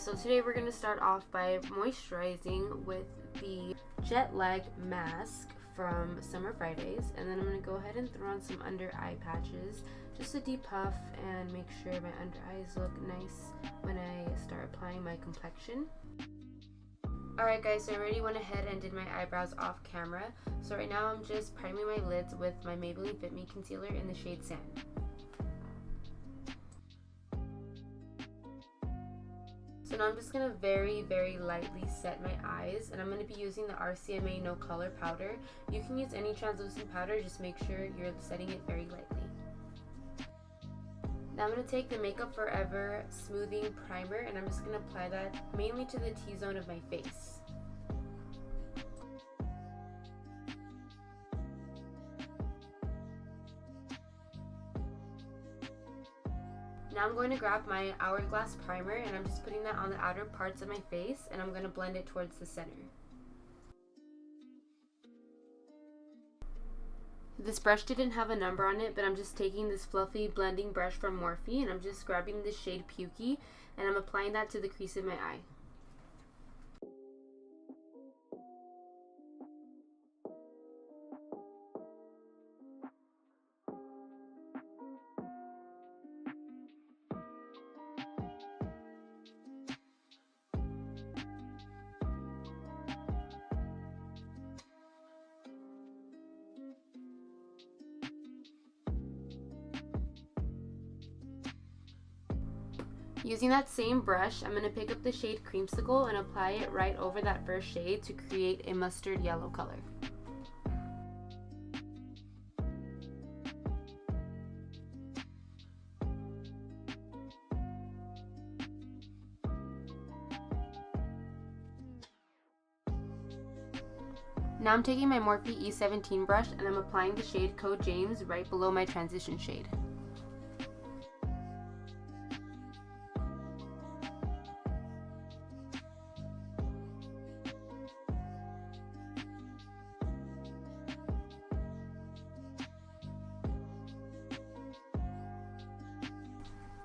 guys, so today we're going to start off by moisturizing with the Jet Lag Mask from Summer Fridays, and then I'm going to go ahead and throw on some under eye patches just to depuff and make sure my under eyes look nice when I start applying my complexion. Alright guys, so I already went ahead and did my eyebrows off camera, so right now I'm just priming my lids with my Maybelline Fit Me Concealer in the shade Sand. So now I'm just going to very lightly set my eyes, and I'm going to be using the RCMA No Color Powder. You can use any translucent powder, just make sure you're setting it very lightly. Now I'm going to take the Makeup Forever Smoothing Primer, and I'm just going to apply that mainly to the T-zone of my face. Now I'm going to grab my Hourglass Primer, and I'm just putting that on the outer parts of my face, and I'm going to blend it towards the center. This brush didn't have a number on it, but I'm just taking this fluffy blending brush from Morphe, and I'm just grabbing the shade PUKEY, and I'm applying that to the crease of my eye. Using that same brush, I'm going to pick up the shade Creamsicle and apply it right over that first shade to create a mustard yellow color. Now I'm taking my Morphe E17 brush and I'm applying the shade Code James right below my transition shade.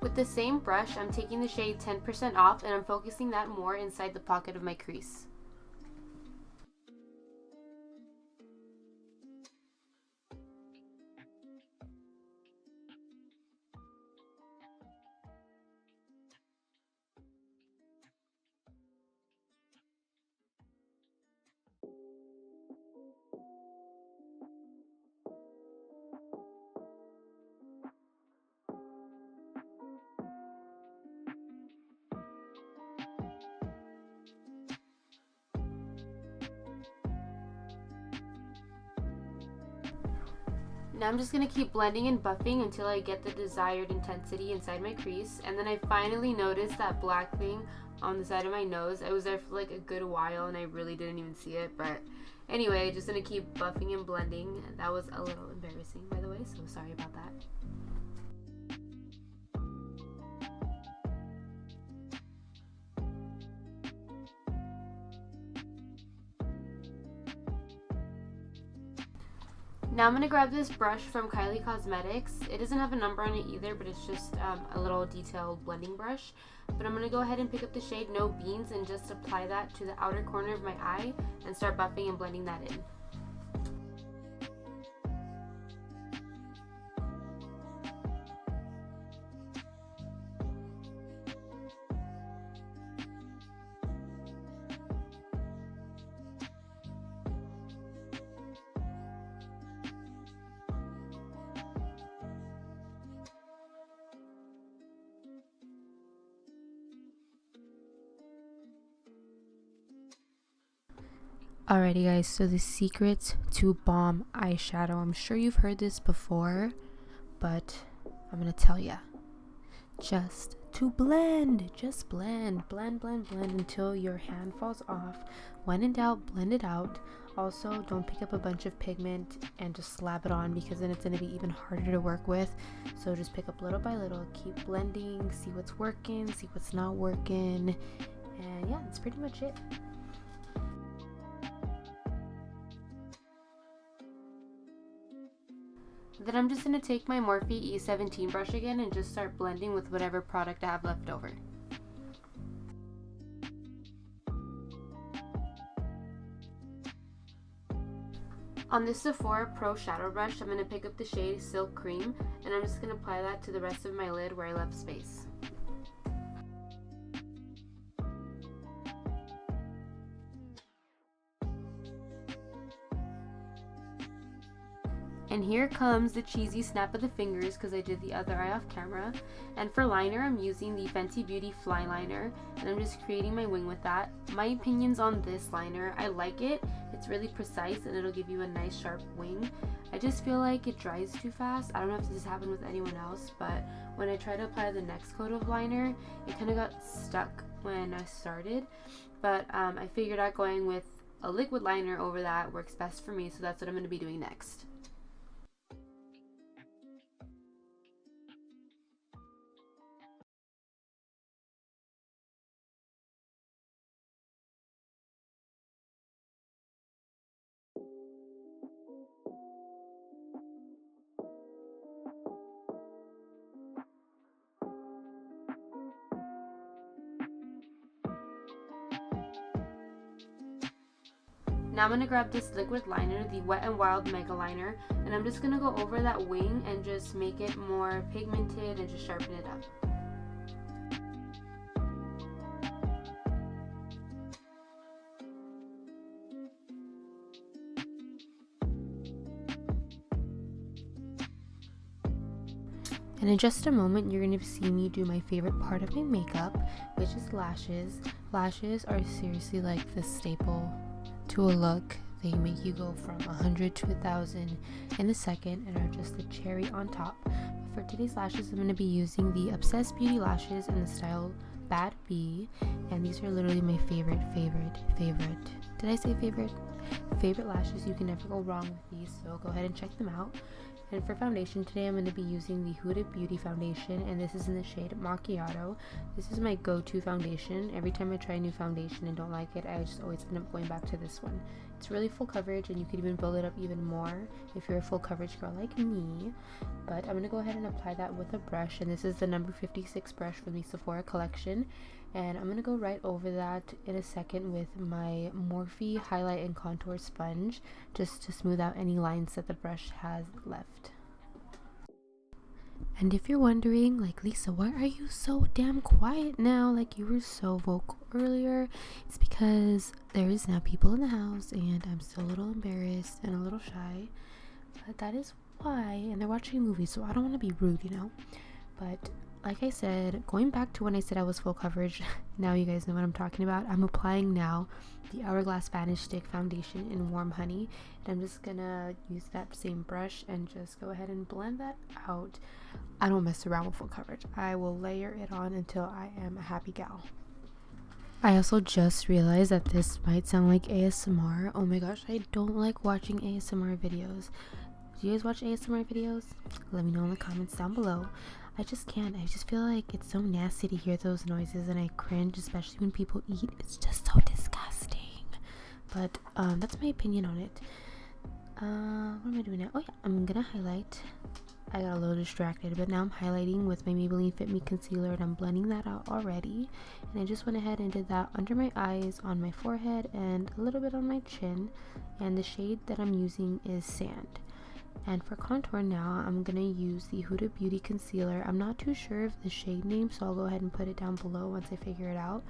With the same brush, I'm taking the shade 10% Off and I'm focusing that more inside the pocket of my crease. Now I'm just going to keep blending and buffing until I get the desired intensity inside my crease, and then I finally noticed that black thing on the side of my nose. I was there for like a good while and I really didn't even see it, but anyway, just going to keep buffing and blending. That was a little embarrassing, by the way, so sorry about that. Now I'm going to grab this brush from Kylie Cosmetics. It doesn't have a number on it either, but it's just a little detailed blending brush. But I'm going to go ahead and pick up the shade No Beans and just apply that to the outer corner of my eye and start buffing and blending that in. Alrighty guys, so the secret to bomb eyeshadow. I'm sure you've heard this before, but I'm gonna tell ya. Just to blend, just blend until your hand falls off. When in doubt, blend it out. Also, don't pick up a bunch of pigment and just slap it on, because then it's gonna be even harder to work with. So just pick up little by little, keep blending, see what's working, see what's not working, and yeah, that's pretty much it. Then I'm just going to take my Morphe E17 brush again and just start blending with whatever product I have left over. On this Sephora Pro Shadow Brush, I'm going to pick up the shade Silk Cream, and I'm just going to apply that to the rest of my lid where I left space. And here comes the cheesy snap of the fingers because I did the other eye off camera. And for liner, I'm using the Fenty Beauty Fly Liner, and I'm just creating my wing with that. My opinions on this liner, I like it. It's really precise and it'll give you a nice sharp wing. I just feel like it dries too fast. I don't know if this has happened with anyone else, but when I tried to apply the next coat of liner, it kind of got stuck when I started. But I figured out going with a liquid liner over that works best for me, so that's what I'm going to be doing next. Now I'm going to grab this liquid liner, the Wet n Wild Mega Liner, and I'm just going to go over that wing and just make it more pigmented and just sharpen it up. And in just a moment, you're going to see me do my favorite part of my makeup, which is lashes. Lashes are seriously like the staple to a look. They make you go from 100 to 1,000 in a second and are just the cherry on top. But for today's lashes, I'm going to be using the Obsessed Beauty lashes in the style Bad Bee, and these are literally my favorite. Did I say favorite? Favorite lashes. You can never go wrong with these, so go ahead and check them out. And for foundation today, I'm going to be using the Huda Beauty foundation, and this is in the shade Macchiato. This is my go-to foundation. Every time I try a new foundation and don't like it, I just always end up going back to this one. It's really full coverage, and you could even build it up even more if you're a full coverage girl like me. But I'm going to go ahead and apply that with a brush, and this is the number 56 brush from the Sephora collection. And I'm going to go right over that in a second with my Morphe highlight and contour sponge, just to smooth out any lines that the brush has left. And if you're wondering, like, Lisa, why are you so damn quiet now? Like, you were so vocal earlier. It's because there is now people in the house and I'm still a little embarrassed and a little shy. But that is why. And they're watching movies, so I don't want to be rude, you know. But like I said, going back to when I said I was full coverage, now you guys know what I'm talking about. I'm applying now the Hourglass Vanish Stick Foundation in Warm Honey. And I'm just gonna use that same brush and just go ahead and blend that out. I don't mess around with full coverage. I will layer it on until I am a happy gal. I also just realized that this might sound like ASMR. Oh my gosh, I don't like watching ASMR videos. Do you guys watch ASMR videos? Let me know in the comments down below. I just can't. I just feel like it's so nasty to hear those noises, and I cringe, especially when people eat. It's just so disgusting. But that's my opinion on it. What am I doing now? Oh yeah, I'm gonna highlight. I got a little distracted, but now I'm highlighting with my Maybelline Fit Me concealer, and I'm blending that out already. And I just went ahead and did that under my eyes, on my forehead, and a little bit on my chin. And the shade that I'm using is Sand. And for contour now, I'm going to use the Huda Beauty concealer. I'm not too sure of the shade name, so I'll go ahead and put it down below once I figure it out.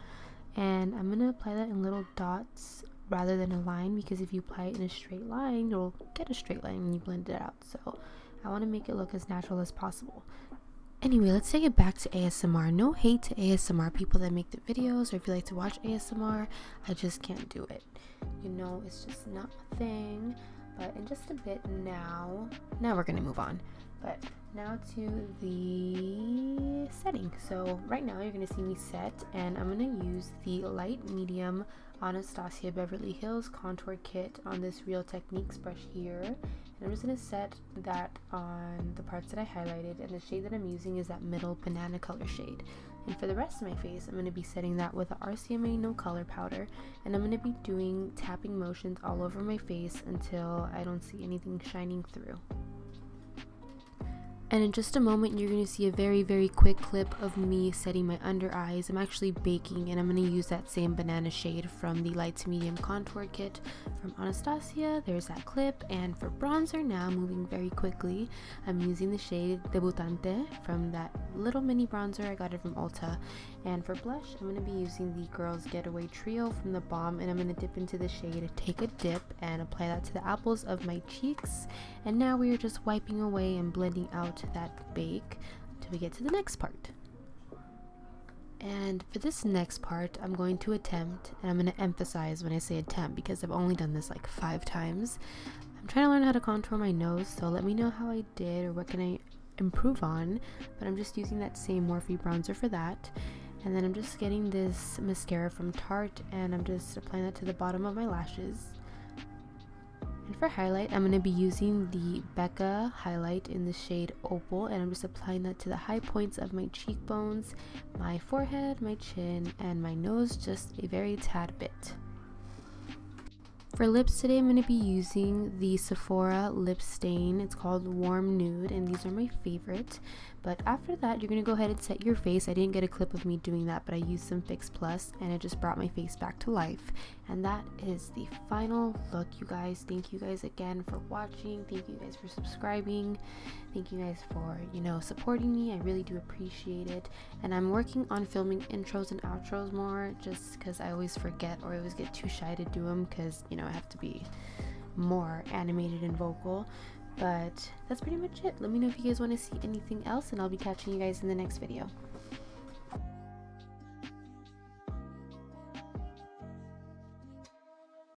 And I'm going to apply that in little dots rather than a line, because if you apply it in a straight line, you'll get a straight line when you blend it out. So I want to make it look as natural as possible. Anyway, let's take it back to ASMR. No hate to ASMR people that make the videos, or if you like to watch ASMR, I just can't do it. You know, it's just not my thing. But in just a bit now we're gonna move on. But now to the setting. So right now you're gonna see me set, and I'm gonna use the light medium Anastasia Beverly Hills contour kit on this Real Techniques brush here. And I'm just gonna set that on the parts that I highlighted, and the shade that I'm using is that middle banana color shade. And for the rest of my face, I'm going to be setting that with the RCMA No Color Powder, and I'm going to be doing tapping motions all over my face until I don't see anything shining through. And in just a moment, you're going to see a very quick clip of me setting my under eyes. I'm actually baking, and I'm going to use that same banana shade from the light to medium contour kit from Anastasia. There's that clip. And for bronzer now, moving very quickly, I'm using the shade Debutante from that little mini bronzer. I got it from Ulta. And for blush, I'm going to be using the Girls Getaway Trio from the Balm, and I'm going to dip into the shade, take a dip, and apply that to the apples of my cheeks. And now we are just wiping away and blending out that bake until we get to the next part. And for this next part, I'm going to attempt, and I'm going to emphasize when I say attempt because I've only done this like 5 times. I'm trying to learn how to contour my nose, so let me know how I did or what can I improve on. But I'm just using that same Morphe bronzer for that. And then I'm just getting this mascara from Tarte, and I'm just applying that to the bottom of my lashes. And for highlight, I'm going to be using the Becca highlight in the shade Opal, and I'm just applying that to the high points of my cheekbones, my forehead, my chin, and my nose, just a very tad bit. For lips today, I'm going to be using the Sephora lip stain. It's called Warm Nude, and these are my favorite. But after that, you're going to go ahead and set your face. I didn't get a clip of me doing that, but I used some Fix Plus, and it just brought my face back to life. And that is the final look, you guys. Thank you guys again for watching. Thank you guys for subscribing. Thank you guys for, supporting me. I really do appreciate it. And I'm working on filming intros and outros more, just because I always forget or I always get too shy to do them because, I have to be more animated and vocal. But that's pretty much it. Let me know if you guys want to see anything else, and I'll be catching you guys in the next video.